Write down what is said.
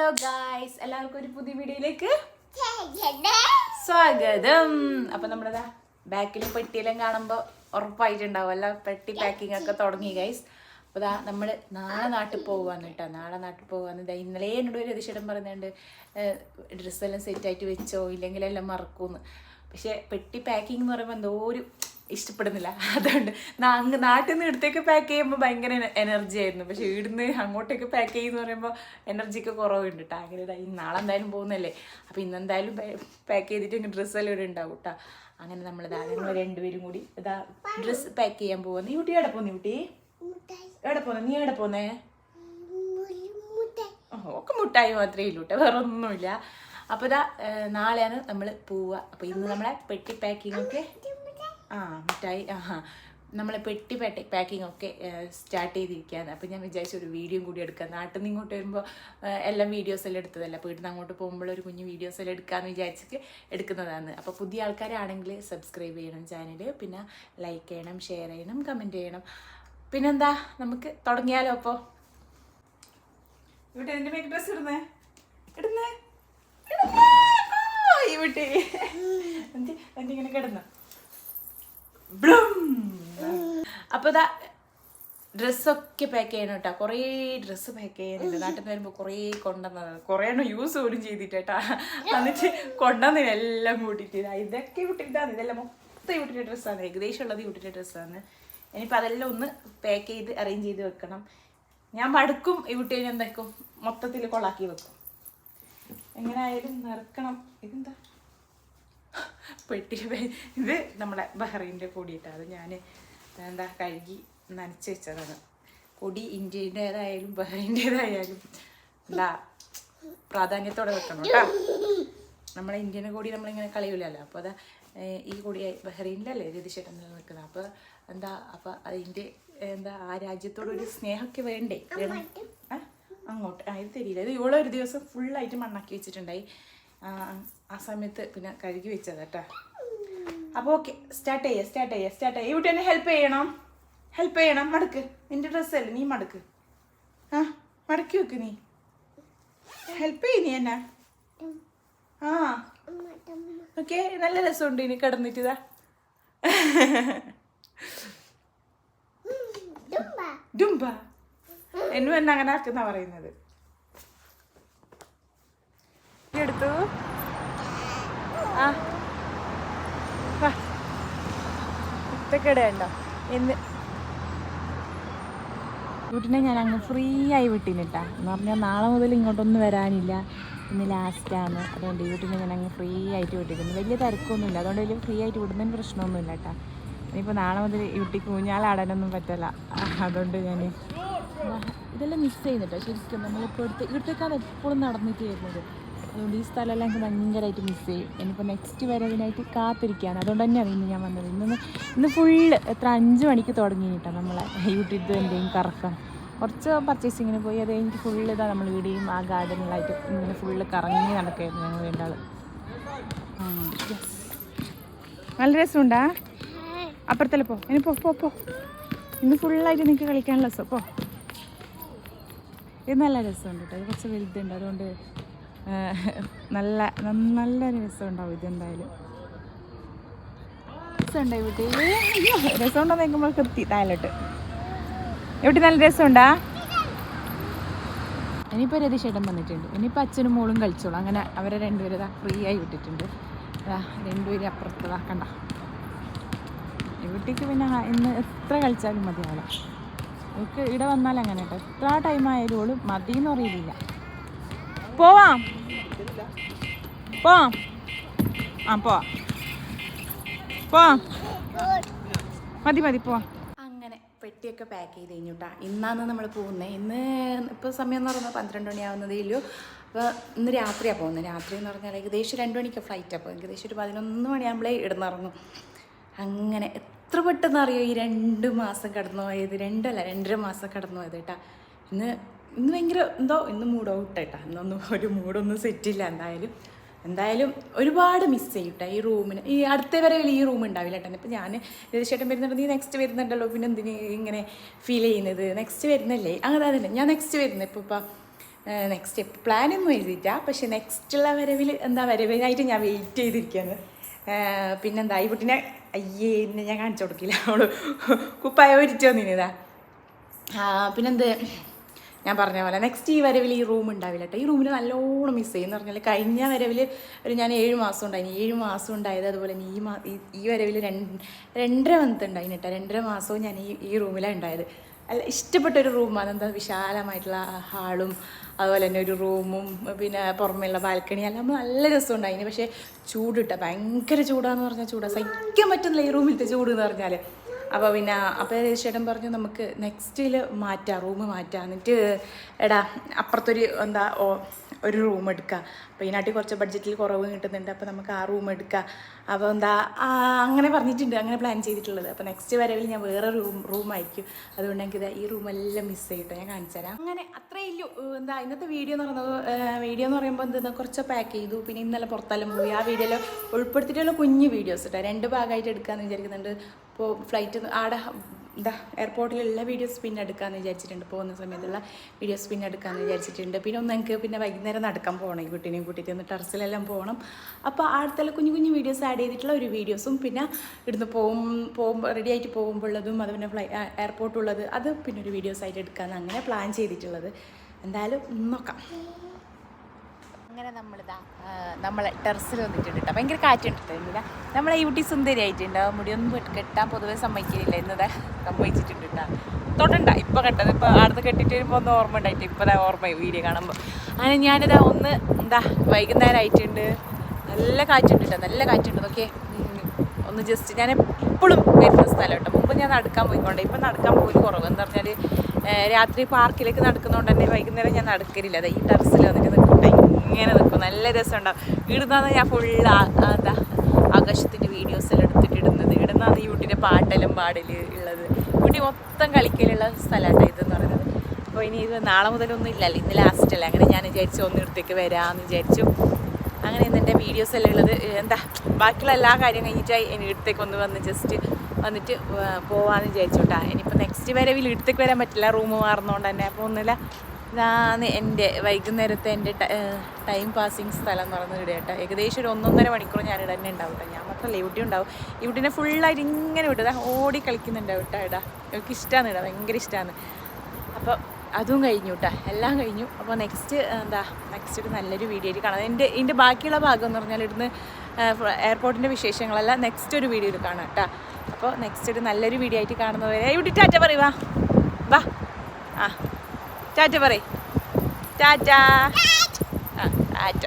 Hello guys, എല്ലാവർക്കും ഒരു പുതിയ വീഡിയോയിലേക്ക് സ്വാഗതം. അപ്പൊ നമ്മളതാ ബാക്കിലും പെട്ടിയെല്ലാം കാണുമ്പോൾ ഉറപ്പായിട്ടുണ്ടാവുമല്ലോ പെട്ടി പാക്കിംഗ് ഒക്കെ തുടങ്ങി ഗൈസ്. അപ്പോൾ ഇതാ നമ്മൾ നാളെ നാട്ടിൽ പോകാന്ന് കേട്ടോ. നാളെ നാട്ടിൽ പോകാന്ന് ഇന്നലെ എന്നോട് ഒരു രതിശേടം പറയുന്നുണ്ട്, ഡ്രസ്സെല്ലാം സെറ്റായിട്ട് വെച്ചോ ഇല്ലെങ്കിൽ എല്ലാം മറക്കൂന്ന്. പക്ഷെ പെട്ടി പാക്കിംഗ് എന്ന് പറയുമ്പോൾ എന്തോ ഒരു ഇഷ്ടപ്പെടുന്നില്ല. അതുകൊണ്ട് നാട്ടിൽ നിന്ന് ഇടത്തേക്ക് പാക്ക് ചെയ്യുമ്പോൾ ഭയങ്കര എനർജി ആയിരുന്നു. പക്ഷെ ഇവിടുന്ന് അങ്ങോട്ടേക്ക് പാക്ക് ചെയ്യുമെന്ന് പറയുമ്പോൾ എനർജിക്ക് കുറവുണ്ട് കേട്ടോ. അങ്ങനെ നാളെ എന്തായാലും പോകുന്നല്ലേ, അപ്പോൾ ഇന്നെന്തായാലും പാക്ക് ചെയ്തിട്ട് ഡ്രസ്സെല്ലാം ഇവിടെ ഉണ്ടാവും കേട്ടോ. അങ്ങനെ ഞങ്ങൾ രണ്ടുപേരും കൂടി ഇതാ ഡ്രസ്സ് പാക്ക് ചെയ്യാൻ പോകുന്നു. ഈ കുട്ടി എവിടെ പോകുന്നു? കുട്ടി എവിടെ പോകുന്നു? നീ എവിടെ പോകുന്നേ? ഒക്കെ മുട്ടായി മാത്രമേ ഉള്ളൂ കേട്ടോ, വേറെ ഒന്നുമില്ല. അപ്പോൾ ഇതാ നാളെയാണ് നമ്മൾ പോവുക. അപ്പോൾ ഇന്ന് നമ്മളെ പെട്ടി പാക്കിംഗ് ഒക്കെ മിഠായി നമ്മളെ പെട്ടി പാക്കിംഗ് ഒക്കെ സ്റ്റാർട്ട് ചെയ്തിരിക്കുകയാണ്. അപ്പോൾ ഞാൻ വിചാരിച്ചു ഒരു വീഡിയോ കൂടി എടുക്കാം. നാട്ടിൽ നിന്ന് ഇങ്ങോട്ട് വരുമ്പോൾ എല്ലാം വീഡിയോസ് എല്ലാം എടുത്തതല്ല, അപ്പോൾ ഇവിടുന്ന് അങ്ങോട്ട് പോകുമ്പോൾ ഒരു കുഞ്ഞു വീഡിയോസ് എല്ലാം എടുക്കാമെന്ന് വിചാരിച്ചിട്ട് എടുക്കുന്നതാണ്. അപ്പോൾ പുതിയ ആൾക്കാരാണെങ്കിൽ സബ്സ്ക്രൈബ് ചെയ്യണം ചാനൽ, പിന്നെ ലൈക്ക് ചെയ്യണം, ഷെയർ ചെയ്യണം, കമൻറ്റ് ചെയ്യണം. പിന്നെന്താ, നമുക്ക് തുടങ്ങിയാലോ? അപ്പോൾ ഇവിടെ എൻ്റെ മേക്ക് ഡ്രസ്സ് ഇടുന്നേ ഈ വീട്ടി എന്തിങ്ങനെ കിടന്നു. അപ്പോൾ ഇതാ ഡ്രസ്സൊക്കെ പാക്ക് ചെയ്യണം കേട്ടോ. കുറേ ഡ്രസ്സ് പാക്ക് ചെയ്യാനുണ്ട്. നാട്ടിൽ നിന്ന് വരുമ്പോൾ കുറേ കൊണ്ടുവന്നതാണ്. കുറേ എണ്ണം യൂസ് പോലും ചെയ്തിട്ടാ എന്നിട്ട് കൊണ്ടുവന്നില്ല എല്ലാം കൂട്ടിയിട്ട്. ഇതൊക്കെ വിട്ടിട്ടാണ്, ഇതെല്ലാം മൊത്തം വിട്ടിട്ട് ഡ്രസ്സാണ്, ഏകദേശം ഉള്ളത് വിട്ടിട്ട് ഡ്രസ്സാണ്. ഇനിയിപ്പോൾ അതെല്ലാം ഒന്ന് പാക്ക് ചെയ്ത് അറേഞ്ച് ചെയ്ത് വെക്കണം. ഞാൻ മടുക്കും ഈ വിട്ടു എന്താക്കും മൊത്തത്തിൽ കൊളാക്കി വെക്കും. എങ്ങനെ ആയാലും നിറക്കണം. ഇതെന്താ പെട്ടി? ഇത് നമ്മുടെ ബഹ്റൈൻ്റെ പൊടിയിട്ടാണ്. അത് ഞാൻ എന്താ കഴുകി നനച്ച് വെച്ചതാണ്. പൊടി ഇന്ത്യൻ്റേതായാലും ബഹ്റൈൻ്റേതായാലും എന്താ പ്രാധാന്യത്തോടെ വെക്കണം കേട്ടോ. നമ്മളെ ഇന്ത്യൻ കൊടി നമ്മളിങ്ങനെ കളയൂലല്ലോ. അപ്പോൾ അതാ ഈ കൊടി ബഹ്റൈനിലല്ലേ രതിശേട്ടൻ നിൽക്കുന്നത്. അപ്പോൾ എന്താ, അപ്പോൾ അതിൻ്റെ എന്താ ആ രാജ്യത്തോടൊരു സ്നേഹമൊക്കെ വേണ്ടേ? അങ്ങോട്ട് ഇത് തരില്ല. ഇത് ഇവിടെ ഒരു ദിവസം ഫുള്ളായിട്ട് മണ്ണാക്കി വെച്ചിട്ടുണ്ടായി. ആ സമയത്ത് പിന്നെ കഴുകി വെച്ചത് കേട്ടോ. അപ്പോൾ ഓക്കെ, സ്റ്റാർട്ട് ചെയ്യാം. ഇവിടെ തന്നെ ഹെൽപ്പ് ചെയ്യണം. മടക്ക്, നിൻ്റെ ഡ്രസ്സല്ലേ, നീ മടക്ക്. മടക്കി വെക്ക്, നീ ഹെൽപ്പ് ചെയ്യ. നീ എന്നാ ഓക്കെ, നല്ല രസമുണ്ട് ഇനി കിടന്നിട്ട്. ഇതാ ഡുംബ എന്നും എന്നെ അങ്ങനെ ആക്കുന്ന പറയുന്നത്. എടുത്തു ഇത്തക്കടയുണ്ടോ എന്ന് വീട്ടിനെ ഞാൻ അങ്ങ് ഫ്രീ ആയി വിട്ടിനിട്ടാ. എന്ന് പറഞ്ഞാൽ നാളെ മുതൽ ഇങ്ങോട്ടൊന്നും വരാനില്ല, ഇന്ന് ലാസ്റ്റാണ്. അതുകൊണ്ട് ഈ വീട്ടിനെ ഞാൻ അങ്ങ് ഫ്രീ ആയിട്ട് വിട്ടിരുന്നു. വലിയ തിരക്കൊന്നുമില്ല, അതുകൊണ്ട് വലിയ ഫ്രീ ആയിട്ട് വിടുന്നതിന് പ്രശ്നമൊന്നുമില്ല കേട്ടോ. ഇനിയിപ്പോൾ നാളെ മുതൽ ഈ വീട്ടിൽ ഊഞ്ഞാലാടാനൊന്നും പറ്റില്ല. അതുകൊണ്ട് ഞാൻ ഇതെല്ലാം മിസ് ചെയ്യുന്നുട്ടോ. ശരിക്കും നമ്മളിപ്പോൾ ഇവിടത്തേക്കാണ് എപ്പോഴും നടന്നിട്ട് വരുന്നത്. അതുകൊണ്ട് ഈ സ്ഥലമെല്ലാം എനിക്ക് ഭയങ്കരമായിട്ട് മിസ് ചെയ്യും. ഇനിയിപ്പോൾ നെക്സ്റ്റ് വരവിനായിട്ട് കാത്തിരിക്കുകയാണ്. അതുകൊണ്ട് തന്നെയാണ് ഇന്ന് ഞാൻ വന്നത്. ഇന്ന് ഫുള്ള് 5 മണിക്ക് തുടങ്ങിയിട്ടാണ് നമ്മളെ യൂട്യൂബ് എന്തെങ്കിലും കറക്കാം. കുറച്ച് പർച്ചേസിങ്ങിന് പോയി, അത് എനിക്ക് ഫുള്ള് ഇതാ നമ്മൾ ഇവിടെയും ആ ഗാർഡനിലായിട്ട് ഇങ്ങനെ ഫുള്ള് കറങ്ങി നടക്കുമായിരുന്നു ഞങ്ങൾ രണ്ടാൾ. നല്ല രസമുണ്ടാ? അപ്പുറത്തല്ലേ പോ, ഇനി പോ. ഇന്ന് ഫുള്ളായിട്ട് നിങ്ങൾക്ക് കളിക്കാനുള്ള രസം. പോ, ഇത് നല്ല രസമുണ്ട് കേട്ടോ. ഇത് കുറച്ച് വലുതുണ്ട്, അതുകൊണ്ട് നല്ലൊരു രസമുണ്ടാവും. ഇതെന്തായാലും രസമുണ്ടായി വീട്ടിൽ. രസമുണ്ടോ നോക്കുമ്പോൾ കൃത്തി താഴോട്ട് ഇവിടെ നല്ല രസമുണ്ടാ. ഇനിയിപ്പോൾ രതിശേട്ടൻ വന്നിട്ടുണ്ട്. ഇനിയിപ്പോൾ അച്ഛനും മോളും കളിച്ചോളൂ. അങ്ങനെ അവരെ രണ്ടുപേരും ഫ്രീ ആയി വിട്ടിട്ടുണ്ട്. രണ്ടുപേരും അപ്പുറത്ത് കണ്ട വീട്ടിലേക്ക്. പിന്നെ ഇന്ന് എത്ര കളിച്ചാലും മതിയാവില്ല. എനിക്ക് ഇവിടെ വന്നാൽ അങ്ങനെ കേട്ടോ, എത്ര ടൈം ആയാലും ഓള് മതിയെന്ന് അറിയില്ല. പോവാം മതി പോവാം. അങ്ങനെ പെട്ടിയൊക്കെ പാക്ക് ചെയ്ത് കഴിഞ്ഞു കേട്ടോ. ഇന്നാണ് നമ്മൾ പോകുന്നത്. ഇന്ന് ഇപ്പോൾ സമയം എന്ന് പറയുന്നത് 12 മണിയാവുന്നതേ ഉള്ളൂ. അപ്പോൾ ഇന്ന് രാത്രിയാണ് പോകുന്നത്. രാത്രി എന്ന് പറഞ്ഞാൽ ഏകദേശം 2 മണിക്ക് ഫ്ലൈറ്റ്. അപ്പോൾ ഏകദേശം ഒരു 11 മണിയാകുമ്പോഴേ ഇടുന്നിറങ്ങും. അങ്ങനെ എത്ര പെട്ടെന്ന് അറിയോ ഈ 2 മാസം കടന്നു പോയത്. 2.5 മാസം കടന്നു പോയത് കേട്ടോ. ഇന്ന് ഭയങ്കര ഇന്ന് മൂഡ് ഔട്ട് കേട്ടോ. ഇന്നൊന്നും ഒരു മൂഡൊന്നും സെറ്റില്ല. എന്തായാലും ഒരുപാട് മിസ് ചെയ്യും കേട്ടോ ഈ റൂമിന്. ഈ അടുത്ത വരെ ഈ റൂം ഉണ്ടാവില്ല കേട്ടോ. ഇപ്പോൾ ഞാൻ രതിശേട്ടൻ വരുന്നുണ്ട്, നീ നെക്സ്റ്റ് വരുന്നുണ്ടല്ലോ, പിന്നെ എന്തിന് ഇങ്ങനെ ഫീൽ ചെയ്യുന്നത്? നെക്സ്റ്റ് വരുന്നല്ലേ? അങ്ങനെ തന്നെ ഞാൻ നെക്സ്റ്റ് വരുന്നത്. ഇപ്പോൾ നെക്സ്റ്റ് പ്ലാനൊന്നും എഴുതിയില്ല, പക്ഷെ നെക്സ്റ്റുള്ള വരവിൽ എന്താ വരവിനായിട്ട് ഞാൻ വെയിറ്റ് ചെയ്തിരിക്കുകയാണ്. പിന്നെന്താ ഈ കുട്ടീനെ അയ്യേ ഇന്നെ ഞാൻ കാണിച്ചു കൊടുക്കില്ല, അവള് കുപ്പായ ഒരിച്ചു വന്നിരുന്നതാ. പിന്നെന്ത് ഞാൻ പറഞ്ഞ പോലെ നെക്സ്റ്റ് ഈ വരവിൽ ഈ റൂം ഉണ്ടാവില്ല കേട്ടോ. ഈ റൂമിന് നല്ലോണം മിസ് ചെയ്യുമെന്ന് പറഞ്ഞാൽ കഴിഞ്ഞ വരവിൽ ഞാൻ 7 മാസം ഉണ്ടായിന്. 7 മാസം ഉണ്ടായത് അതുപോലെ തന്നെ ഈ വരവിൽ 2.5 മന്ത് ഉണ്ടായിന് കേട്ടോ. 2.5 മാസവും ഞാൻ ഈ റൂമിലാണ് ഉണ്ടായത്. അല്ല ഇഷ്ടപ്പെട്ടൊരു റൂമാണ്. എന്താ വിശാലമായിട്ടുള്ള ഹാളും അതുപോലെ തന്നെ ഒരു റൂമും പിന്നെ പുറമേയുള്ള ബാൽക്കണി എല്ലാം നല്ല രസമുണ്ടായിന്. പക്ഷേ ചൂട് കിട്ടുക ഭയങ്കര ചൂടാന്ന് പറഞ്ഞാൽ ചൂടാണ്, സഹിക്കാൻ പറ്റുന്നില്ല ഈ റൂമിലത്തെ ചൂട് എന്ന് പറഞ്ഞാൽ. അപ്പോൾ ചേട്ടൻ പറഞ്ഞു നമുക്ക് നെക്സ്റ്റിൽ മാറ്റാം, റൂം മാറ്റാം, എന്നിട്ട് എടാ അപ്പുറത്തൊരു ഒരു റൂം എടുക്കുക. അപ്പോൾ ഇതിനാട്ടി കുറച്ച് ബഡ്ജറ്റിൽ കുറവ് കിട്ടുന്നുണ്ട്, അപ്പോൾ നമുക്ക് ആ റൂം എടുക്കുക. അപ്പോൾ അങ്ങനെ പറഞ്ഞിട്ടുണ്ട്, അങ്ങനെ പ്ലാൻ ചെയ്തിട്ടുള്ളത്. അപ്പോൾ നെക്സ്റ്റ് വരവിൽ ഞാൻ വേറെ റൂമായിരിക്കും. അതുകൊണ്ട് എനിക്ക് ഈ റൂമെല്ലാം മിസ് ചെയ്തിട്ടോ, ഞാൻ കാണിച്ചു തരാം. അങ്ങനെ അത്രയേ ഉള്ളൂ. ഇന്നത്തെ വീഡിയോ എന്ന് പറയുമ്പോൾ കുറച്ച് പാക്ക് ചെയ്തു. പിന്നെ ഇന്നലെ പുറത്തെല്ലാം പോയി, ആ വീഡിയോയിൽ ഉൾപ്പെടുത്തിയിട്ടുള്ള കുഞ്ഞു വീഡിയോസ് കേട്ടോ. 2 ഭാഗമായിട്ട് എടുക്കാമെന്ന് വിചാരിക്കുന്നുണ്ട്. ഇപ്പോൾ ഫ്ലൈറ്റ് ആടെ എയർപോർട്ടിലുള്ള വീഡിയോസ് പിന്നെ എടുക്കാമെന്ന് വിചാരിച്ചിട്ടുണ്ട്. പോകുന്ന സമയത്തുള്ള വീഡിയോസ് പിന്നെ എടുക്കാമെന്ന് വിചാരിച്ചിട്ടുണ്ട്. പിന്നെ എനിക്ക് പിന്നെ വൈകുന്നേരം നടക്കാൻ പോകണം, ഈ കുട്ടീനെയും കൂട്ടിയിട്ട് ഒന്ന് ടെറസിലെല്ലാം പോകണം. അപ്പോൾ അടുത്തുള്ള കുഞ്ഞു വീഡിയോസ് ആഡ് ചെയ്തിട്ടുള്ള ഒരു വീഡിയോസും പിന്നെ ഇവിടുന്ന് പോകുമ്പോൾ റെഡി ആയിട്ട് പോകുമ്പോഴുള്ളതും അതുപോലെ എയർപോർട്ടുള്ളത് അത് പിന്നെ ഒരു വീഡിയോസ് ആയിട്ട് എടുക്കാമെന്ന് അങ്ങനെ പ്ലാൻ ചെയ്തിട്ടുള്ളത്. എന്തായാലും നോക്കാം. അങ്ങനെ നമ്മളെ ടെറസിൽ വന്നിട്ടുണ്ട് കേട്ടോ. ഭയങ്കര കാറ്റുണ്ട് ഇന്നില്ല. നമ്മളെ യൂട്ടി സുന്ദരിയായിട്ടുണ്ട്. മുടിയൊന്നും കെട്ടാൻ പൊതുവെ സമ്മതിക്കില്ല, ഇന്നതാ സമ്മതിച്ചിട്ടുണ്ട് കേട്ടോ. തൊടണ്ട ഇപ്പം കെട്ടത്, ഇപ്പോൾ അടുത്ത് കെട്ടിട്ട് വരുമ്പോൾ ഒന്ന് ഓർമ്മ ഉണ്ടായിട്ട് ഇപ്പോൾ ഓർമ്മ വീഡിയോ കാണുമ്പോൾ. അങ്ങനെ ഞാനിതാ വൈകുന്നേരം ആയിട്ടുണ്ട്. നല്ല കാറ്റുണ്ട് കേട്ടോ, നല്ല കാറ്റുണ്ട്. നോക്കിയേ ഒന്ന് ജസ്റ്റ് ഞാൻ എപ്പോഴും വരുന്ന സ്ഥലം കേട്ടോ. മുമ്പ് ഞാൻ നടക്കാൻ പോയിക്കൊണ്ടേ, ഇപ്പം നടക്കാൻ പോലും കുറവ്. എന്ന് പറഞ്ഞാൽ രാത്രി പാർക്കിലേക്ക് നടക്കുന്നതുകൊണ്ട് തന്നെ വൈകുന്നേരം ഞാൻ നടക്കലില്ല. അതാ ഈ ടെറസിൽ വന്നിട്ട് നിൽക്കട്ടെ, ഇങ്ങനെ നിൽക്കും, നല്ല രസമുണ്ടാവും. ഇടുന്നാണ് ഞാൻ ഫുള്ള് ആകാശത്തിൻ്റെ വീഡിയോസെല്ലാം എടുത്തിട്ടിടുന്നത്. ഇടുന്നാണ് യൂട്ടിൻ്റെ പാട്ടെല്ലാം ഉള്ളത്. യൂട്ടി മൊത്തം കളിക്കലുള്ള സ്ഥലമാണ് ഇതെന്ന് പറയുന്നത്. അപ്പോൾ ഇനി ഇത് നാളെ മുതലൊന്നും ഇല്ലല്ലോ, ഇന്ന് ലാസ്റ്റ് അല്ലേ. അങ്ങനെ ഞാൻ വിചാരിച്ചു ഒന്നിടത്തേക്ക് വരാമെന്ന് വിചാരിച്ചു. അങ്ങനെ ഇന്ന് എൻ്റെ വീഡിയോസെല്ലാം ഉള്ളത് ബാക്കിയുള്ള എല്ലാ കാര്യം കഴിഞ്ഞിട്ടായി ഇനി ഇടത്തേക്ക് വന്ന് ജസ്റ്റ് വന്നിട്ട് പോകാമെന്ന് വിചാരിച്ചു കേട്ടോ. ഇനിയിപ്പോൾ നെക്സ്റ്റ് വരവിൽ ഇടത്തേക്ക് വരാൻ പറ്റില്ല, റൂം മാറുന്നതുകൊണ്ട് തന്നെ. അപ്പോൾ ഒന്നുമില്ല, ഇതാണ് എൻ്റെ വൈകുന്നേരത്തെ എൻ്റെ ടൈം പാസിങ് സ്ഥലം എന്ന് പറയുന്നത് ഇവിടെ കേട്ടോ. ഏകദേശം ഒരു 1.5 മണിക്കൂർ ഞാൻ ഇവിടെ തന്നെ ഉണ്ടാവും കേട്ടോ. ഞാൻ മാത്രമല്ല ഇവിടെ ഉണ്ടാവും. ഇവിടെ ഫുള്ളായിട്ട് ഇങ്ങനെ വിട്ടതാ ഓടി കളിക്കുന്നുണ്ടാവും കേട്ടോ. ഇവിടെ എനിക്ക് ഇഷ്ടമാണ്, ഇവിടെ ഭയങ്കര ഇഷ്ടമാണ്. അപ്പോൾ അതും കഴിഞ്ഞു കേട്ടോ, എല്ലാം കഴിഞ്ഞു. അപ്പോൾ നെക്സ്റ്റ് ഒരു നല്ലൊരു വീഡിയോ ആയിട്ട് കാണാം. ഇതിൻ്റെ ബാക്കിയുള്ള ഭാഗം എന്ന് പറഞ്ഞാൽ ഇവിടുന്ന് എയർപോർട്ടിൻ്റെ വിശേഷങ്ങളെല്ലാം നെക്സ്റ്റ് ഒരു വീഡിയോയിൽ കാണാം കേട്ടോ. അപ്പോൾ നെക്സ്റ്റ് ഒരു നല്ലൊരു വീഡിയോ ആയിട്ട് കാണുന്നവരെ ഇവിടെ ടാറ്റ പറയുവാ. വാ ടാറ്റ പറയ്, ടാറ്റ. ടാറ്റ.